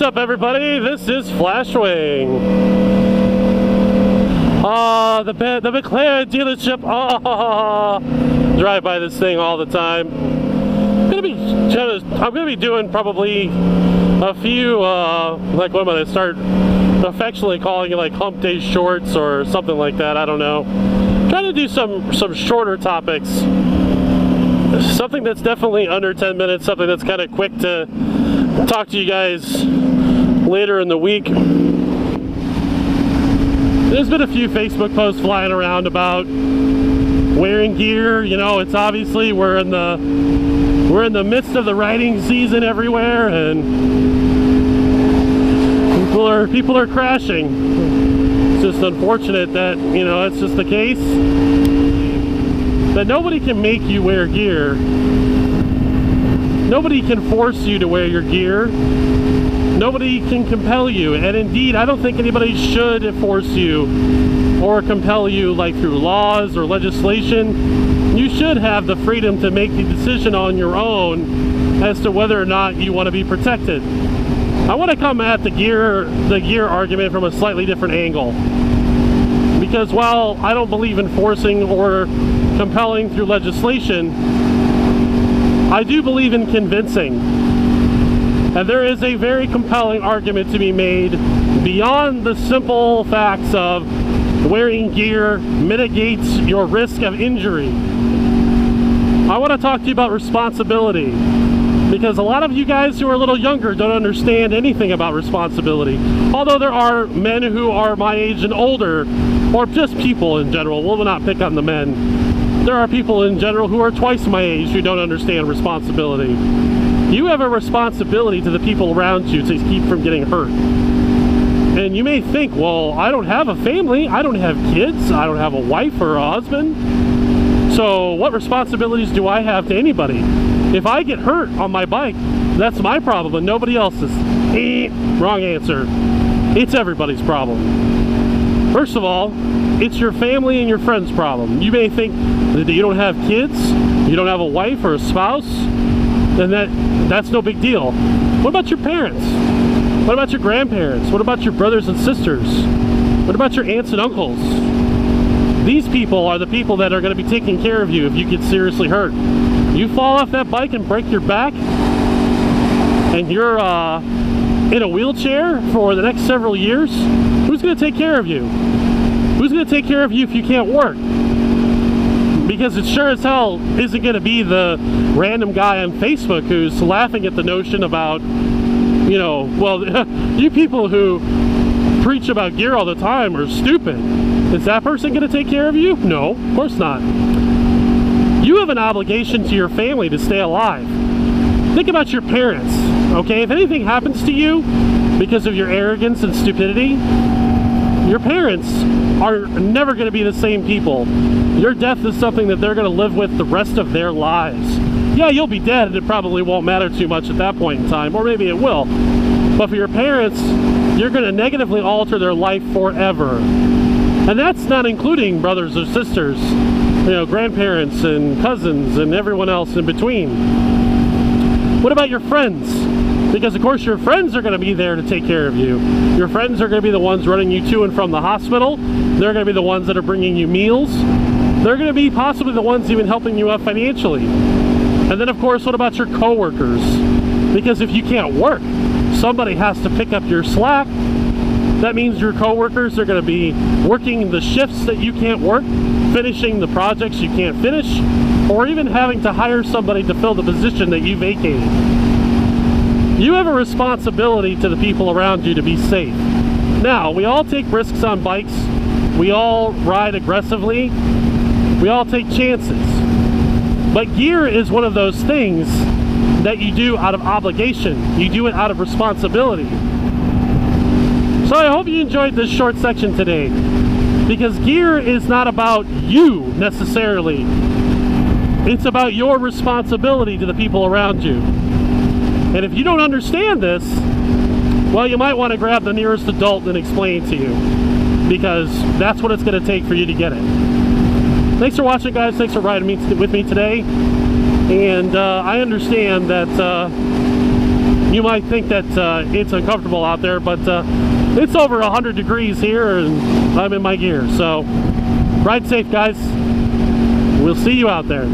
up, everybody? This is Flashwing. The McLaren dealership. Drive by this thing all the time. I'm gonna be doing probably a few like what am I gonna start affectionately calling it, like hump day shorts or something like that. I don't know. Trying to do some shorter topics. Something that's definitely under 10 minutes. Something that's kind of quick to talk to you guys later in the week. There's been a few Facebook posts flying around about wearing gear. You know, it's obviously we're in the midst of the riding season everywhere, and people are crashing. It's just unfortunate that, you know, it's just the case that nobody can make you wear gear. Nobody can force you to wear your gear. Nobody can compel you, and indeed I don't think anybody should force you or compel you, like through laws or legislation. You should have the freedom to make the decision on your own as to whether or not you want to be protected. I want to come at the gear argument from a slightly different angle, because while I don't believe in forcing or compelling through legislation, I do believe in convincing. And there is a very compelling argument to be made beyond the simple facts of wearing gear mitigates your risk of injury. I want to talk to you about responsibility, because a lot of you guys who are a little younger don't understand anything about responsibility. Although there are men who are my age and older, or just people in general, we'll not pick on the men. There are people in general who are twice my age who don't understand responsibility. You have a responsibility to the people around you to keep from getting hurt. And you may think, well, I don't have a family, I don't have kids, I don't have a wife or a husband, so what responsibilities do I have to anybody? If I get hurt on my bike, that's my problem and nobody else's. Wrong answer. It's everybody's problem. First of all, it's your family and your friends' problem. You may think that you don't have kids, you don't have a wife or a spouse, then that's no big deal. What about your parents? What about your grandparents? What about your brothers and sisters? What about your aunts and uncles? These people are the people that are going to be taking care of you if you get seriously hurt. You fall off that bike and break your back, and you're in a wheelchair for the next several years, who's going to take care of you? Who's going to take care of you if you can't work? Because it sure as hell isn't going to be the random guy on Facebook who's laughing at the notion about, you know, well, you people who preach about gear all the time are stupid. Is that person going to take care of you? No, of course not. You have an obligation to your family to stay alive. Think about your parents, okay? If anything happens to you because of your arrogance and stupidity, your parents are never going to be the same people. Your death is something that they're going to live with the rest of their lives. Yeah, you'll be dead and it probably won't matter too much at that point in time, or maybe it will. But for your parents, you're going to negatively alter their life forever. And that's not including brothers or sisters, you know, grandparents and cousins and everyone else in between. What about your friends? Because of course your friends are going to be there to take care of you. Your friends are going to be the ones running you to and from the hospital. They're going to be the ones that are bringing you meals. They're going to be possibly the ones even helping you out financially. And then of course, what about your coworkers? Because if you can't work, somebody has to pick up your slack. That means your coworkers are going to be working the shifts that you can't work, finishing the projects you can't finish, or even having to hire somebody to fill the position that you vacated. You have a responsibility to the people around you to be safe. Now, we all take risks on bikes. We all ride aggressively. We all take chances. But gear is one of those things that you do out of obligation. You do it out of responsibility. So I hope you enjoyed this short section today, because gear is not about you necessarily. It's about your responsibility to the people around you. And if you don't understand this, well, you might want to grab the nearest adult and explain it to you, because that's what it's going to take for you to get it. Thanks for watching, guys. Thanks for riding with me today. And I understand that You might think that it's uncomfortable out there, but it's over 100 degrees here and I'm in my gear. So ride safe, guys. We'll see you out there.